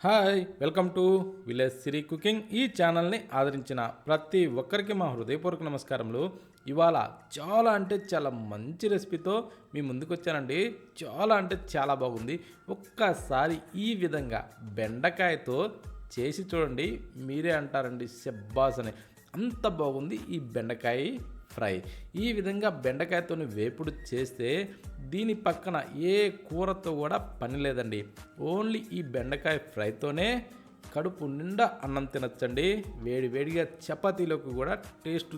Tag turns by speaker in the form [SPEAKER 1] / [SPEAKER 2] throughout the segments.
[SPEAKER 1] Hi welcome to village Siri cooking. ఈ ఛానల్ని ఆదరించిన ప్రతి ఒక్కరికి మా హృదయపూర్వక నమస్కారములు. ఇవాళ చాలా మంచి రెసిపీతో మీ ముందుకు వచ్చానండి. చాలా బాగుంది. ఒక్కసారి ఈ విధంగా బెండకాయతో చేసి చూడండి, మీరే అంటారండి శబ్బాస్ అని. అంత బాగుంది ఈ బెండకాయ ఫ్రై. ఈ విధంగా బెండకాయతో వేపుడు చేస్తే దీని పక్కన ఏ కూరతో కూడా పని లేదండి. ఓన్లీ ఈ బెండకాయ ఫ్రైతోనే కడుపు నిండా అన్నం తినచ్చండి. వేడివేడిగా చపాతీలోకి కూడా టేస్ట్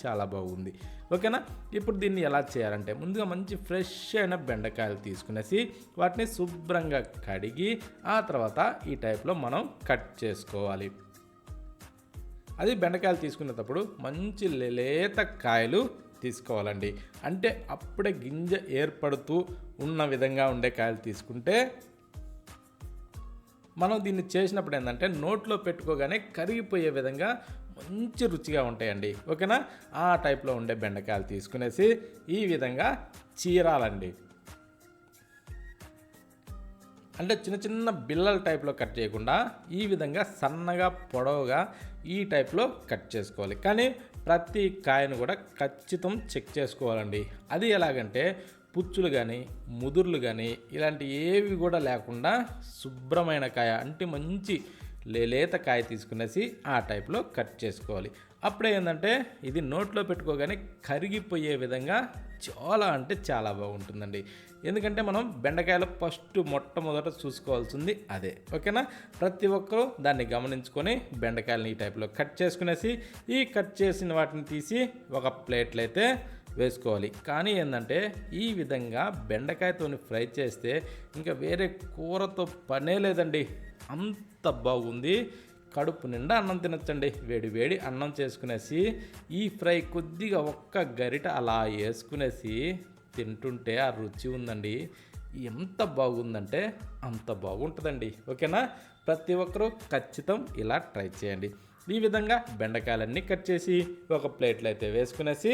[SPEAKER 1] చాలా బాగుంది. ఓకేనా? ఇప్పుడు దీన్ని ఎలా చేయాలంటే ముందుగా మంచి ఫ్రెష్ అయిన బెండకాయలు తీసుకునేసి వాటిని శుభ్రంగా కడిగి ఆ తర్వాత ఈ టైప్లో మనం కట్ చేసుకోవాలి. అది బెండకాయలు తీసుకునేటప్పుడు మంచి లేత కాయలు తీసుకోవాలండి. అంటే అప్పుడే గింజ ఏర్పడుతూ ఉన్న విధంగా ఉండే కాయలు తీసుకుంటే మనం దీన్ని చేసినప్పుడు ఏంటంటే నోట్లో పెట్టుకోగానే కరిగిపోయే విధంగా మంచి రుచిగా ఉంటాయండి. ఓకేనా? ఆ టైప్లో ఉండే బెండకాయలు తీసుకునేసి ఈ విధంగా చీరాలండి. అంటే చిన్న బిల్లల టైప్లో కట్ చేయకుండా ఈ విధంగా సన్నగా పొడవుగా ఈ టైప్లో కట్ చేసుకోవాలి. కానీ ప్రతి కాయను కూడా ఖచ్చితం చెక్ చేసుకోవాలండి. అది ఎలాగంటే పుచ్చులు కానీ ముదుర్లు కానీ ఇలాంటి ఏవి కూడా లేకుండా శుభ్రమైన కాయ అంటే మంచి లేత కాయ తీసుకునేసి ఆ టైప్లో కట్ చేసుకోవాలి. అప్పుడే ఏంటంటే ఇది నోట్లో పెట్టుకోగానే కరిగిపోయే విధంగా చాలా బాగుంటుందండి. ఎందుకంటే మనం బెండకాయలు మొట్టమొదట చూసుకోవాల్సింది అదే. ఓకేనా? ప్రతి ఒక్కరూ దాన్ని గమనించుకొని బెండకాయలని ఈ టైప్లో కట్ చేసుకునేసి ఈ కట్ చేసిన వాటిని తీసి ఒక ప్లేట్లో అయితే వేసుకోవాలి. కానీ ఏంటంటే ఈ విధంగా బెండకాయతో ఫ్రై చేస్తే ఇంకా వేరే కూరతో పనే లేదండి. అంత బాగుంది. కడుపు నిండా అన్నం తినచ్చండి. వేడి అన్నం చేసుకునేసి ఈ ఫ్రై కొద్దిగా ఒక్క గరిట అలా వేసుకునేసి తింటుంటే ఆ రుచి ఉందండి. ఎంత బాగుందంటే అంత బాగుంటుందండి. ఓకేనా? ప్రతి ఒక్కరూ ఖచ్చితం ఇలా ట్రై చేయండి. ఈ విధంగా బెండకాయలన్నీ కట్ చేసి ఒక ప్లేట్లో అయితే వేసుకునేసి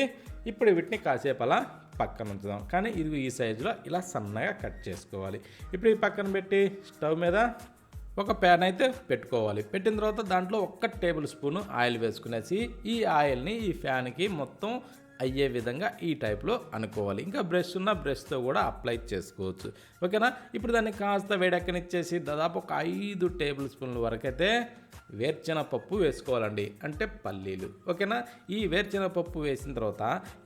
[SPEAKER 1] ఇప్పుడు వీటిని కాసేపు అలా పక్కన ఉంచుదాం. కానీ ఇది ఈ సైజులో ఇలా సన్నగా కట్ చేసుకోవాలి. ఇప్పుడు ఈ పక్కన పెట్టి స్టవ్ మీద ఒక ప్యాన్ అయితే పెట్టుకోవాలి. పెట్టిన తర్వాత దాంట్లో 1 టేబుల్ స్పూన్ ఆయిల్ వేసుకునేసి ఈ ఆయిల్ని ఈ ఫ్యాన్కి మొత్తం అయ్యే విధంగా ఈ టైప్లో అనుకోవాలి. ఇంకా బ్రష్తో కూడా అప్లై చేసుకోవచ్చు. ఓకేనా? ఇప్పుడు దాన్ని కాస్త వేడెక్కనిచ్చేసి దాదాపు ఒక 5 టేబుల్ స్పూన్ల వరకైతే వేరుశెనగపప్పు వేసుకోవాలండి. అంటే పల్లీలు. ఓకేనా? ఈ వేరుశెనగపప్పు వేసిన తర్వాత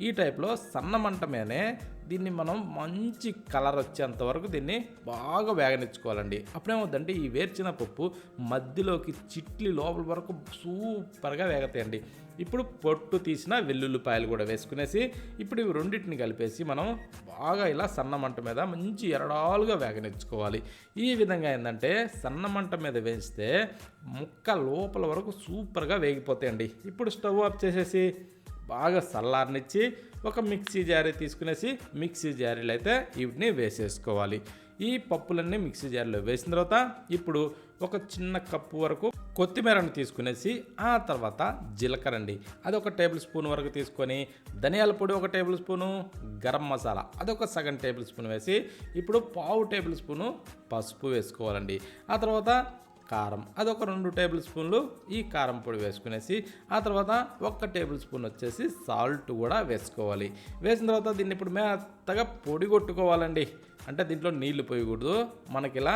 [SPEAKER 1] ఈ టైప్లో సన్న మంట మీదనే దీన్ని మనం మంచి కలర్ వచ్చేంత వరకు దీన్ని బాగా వేగనిచ్చుకోవాలండి. అప్పుడేమవుతుందంటే ఈ వేరుశెనగపప్పు మధ్యలోకి చిట్లి లోపల వరకు సూపర్గా వేగతాయండి. ఇప్పుడు పొట్టు తీసిన వెల్లుల్లిపాయలు కూడా వేసుకునేసి ఇప్పుడు ఇవి రెండింటిని కలిపేసి మనం బాగా ఇలా సన్న మంట మీద మంచి ఎరడాలుగా వేగనిచ్చుకోవాలి. ఈ విధంగా ఏంటంటే సన్న మంట మీద వేస్తే ముక్క లోపల వరకు సూపర్గా వేగిపోతాయండి. ఇప్పుడు స్టవ్ ఆఫ్ చేసేసి బాగా చల్లారనిచ్చి ఒక మిక్సీ జారీ తీసుకునేసి మిక్సీ జారీలో అయితే వీటిని వేసేసుకోవాలి. ఈ పప్పులన్నీ మిక్సీ జారీలో వేసిన తర్వాత ఇప్పుడు ఒక చిన్న కప్పు వరకు కొత్తిమీరను తీసుకునేసి ఆ తర్వాత జీలకర్ర అండి అది 1 టేబుల్ స్పూన్ వరకు తీసుకొని ధనియాల పొడి 1 టేబుల్ స్పూను, గరం మసాలా అదొక సగం టేబుల్ స్పూన్ వేసి ఇప్పుడు 1/2 టేబుల్ స్పూను పసుపు వేసుకోవాలండి. ఆ తర్వాత కారం అదొక 2 టేబుల్ స్పూన్లు ఈ కారం పొడి వేసుకునేసి ఆ తర్వాత 1 టేబుల్ స్పూన్ వచ్చేసి సాల్ట్ కూడా వేసుకోవాలి. వేసిన తర్వాత దీన్ని ఇప్పుడు మెత్తగా పొడి కొట్టుకోవాలండి. అంటే దీంట్లో నీళ్లు పోయకూడదు. మనకి ఇలా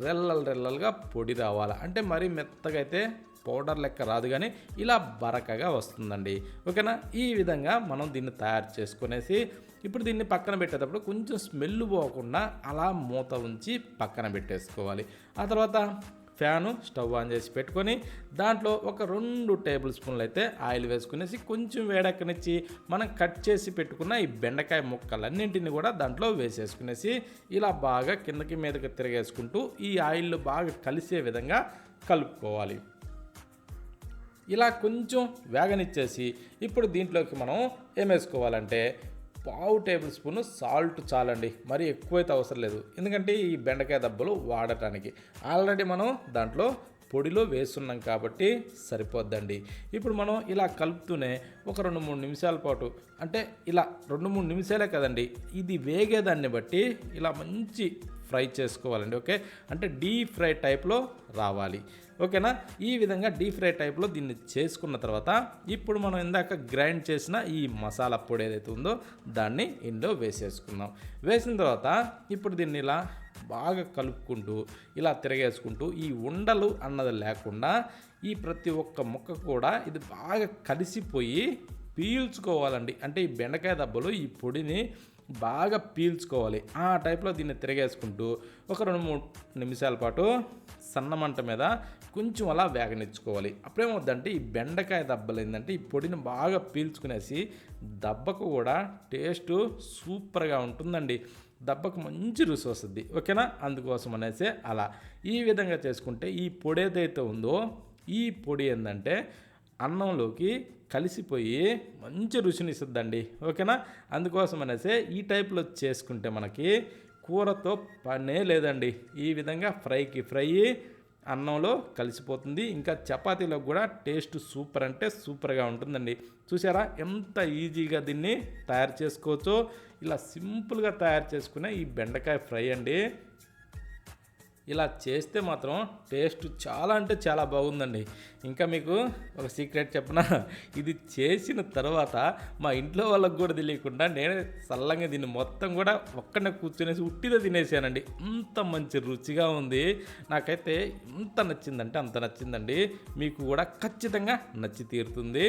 [SPEAKER 1] రెల్లలుగా పొడి రావాలి. అంటే మరీ మెత్తగా అయితే పౌడర్ లెక్క రాదు, కానీ ఇలా బరకగా వస్తుందండి. ఓకేనా? ఈ విధంగా మనం దీన్ని తయారు చేసుకునేసి ఇప్పుడు దీన్ని పక్కన పెట్టేటప్పుడు కొంచెం స్మెల్ పోకుండా అలా మూత ఉంచి పక్కన పెట్టేసుకోవాలి. ఆ తర్వాత ఫ్యాను స్టవ్ ఆన్ చేసి పెట్టుకొని దాంట్లో ఒక 2 టేబుల్ స్పూన్లు అయితే ఆయిల్ వేసుకునేసి కొంచెం వేడెక్కనిచ్చి మనం కట్ చేసి పెట్టుకున్న ఈ బెండకాయ ముక్కలన్నింటినీ కూడా దాంట్లో వేసేసుకునేసి ఇలా బాగా కిందకి మీదకి తిరిగేసుకుంటూ ఈ ఆయిల్ బాగా కలిసే విధంగా కలుపుకోవాలి. ఇలా కొంచెం వేగనిచ్చేసి ఇప్పుడు దీంట్లోకి మనం ఏం వేసుకోవాలంటే 1/2 టేబుల్ స్పూన్ సాల్ట్ చాలండి. మరి ఎక్కువైతే అవసరం లేదు. ఎందుకంటే ఈ బెండకాయ దెబ్బలు వాడటానికి ఆల్రెడీ మనం దాంట్లో పొడిలో వేస్తున్నాం కాబట్టి సరిపోద్దండి. ఇప్పుడు మనం ఇలా కలుపుతూనే ఒక 2-3 నిమిషాల పాటు, అంటే ఇలా 2-3 నిమిషాలే కదండి, ఇది వేగేదాన్ని బట్టి ఇలా మంచి ఫ్రై చేసుకోవాలండి. ఓకే, అంటే డీప్ ఫ్రై టైప్లో రావాలి. ఓకేనా, ఈ విధంగా డీప్ ఫ్రై టైప్లో దీన్ని చేసుకున్న తర్వాత ఇప్పుడు మనం ఇందాక గ్రైండ్ చేసిన ఈ మసాలా పొడి ఏదైతే ఉందో దాన్ని ఇందులో వేసేసుకుందాం. వేసిన తర్వాత ఇప్పుడు దీన్ని ఇలా బాగా కలుపుకుంటూ ఇలా తిరగేసుకుంటూ ఈ ఉండలు అన్నది లేకుండా ఈ ప్రతి ఒక్క ముక్క కూడా ఇది బాగా కలిసిపోయి పీల్చుకోవాలండి. అంటే ఈ బెండకాయ దబ్బలు ఈ పొడిని బాగా పీల్చుకోవాలి. ఆ టైప్లో దీన్ని తిరగేసుకుంటూ ఒక 2-3 నిమిషాల పాటు సన్న మంట మీద కొంచెం అలా వేగనిచ్చుకోవాలి. అప్పుడేమవుద్దంటే ఈ బెండకాయ దబ్బలు ఏంటంటే ఈ పొడిని బాగా పీల్చుకునేసి దెబ్బకు కూడా టేస్ట్ సూపర్గా ఉంటుందండి. దెబ్బకు మంచి రుచి వస్తుంది. ఓకేనా, అందుకోసం అనేసి అలా ఈ విధంగా చేసుకుంటే ఈ పొడి ఏదైతే ఉందో ఈ పొడి ఏంటంటే అన్నంలోకి కలిసిపోయి మంచి రుచిని ఇస్తుందండి. ఓకేనా, అందుకోసం అనేసి ఈ టైప్లో చేసుకుంటే మనకి కూరతో పనే లేదండి. ఈ విధంగా ఫ్రై అన్నంలో కలిసిపోతుంది. ఇంకా చపాతీలో కూడా టేస్ట్ సూపర్ అంటే సూపర్గా ఉంటుందండి. చూసారా ఎంత ఈజీగా దీన్ని తయారు చేసుకోవచ్చో. ఇలా సింపుల్గా తయారు చేసుకునే ఈ బెండకాయ ఫ్రై అండి. ఇలా చేస్తే మాత్రం టేస్ట్ చాలా అంటే చాలా బాగుందండి. ఇంకా మీకు ఒక సీక్రెట్ చెప్పనా, ఇది చేసిన తర్వాత మా ఇంట్లో వాళ్ళకు కూడా తెలియకుండా నేనే చల్లంగా దీన్ని మొత్తం కూడా ఒక్కనే కూర్చునేసి ఉట్టిగా తినేసానండి. అంత మంచి రుచిగా ఉంది. నాకైతే ఎంత నచ్చిందంటే అంత నచ్చిందండి. మీకు కూడా ఖచ్చితంగా నచ్చి తీరుతుంది.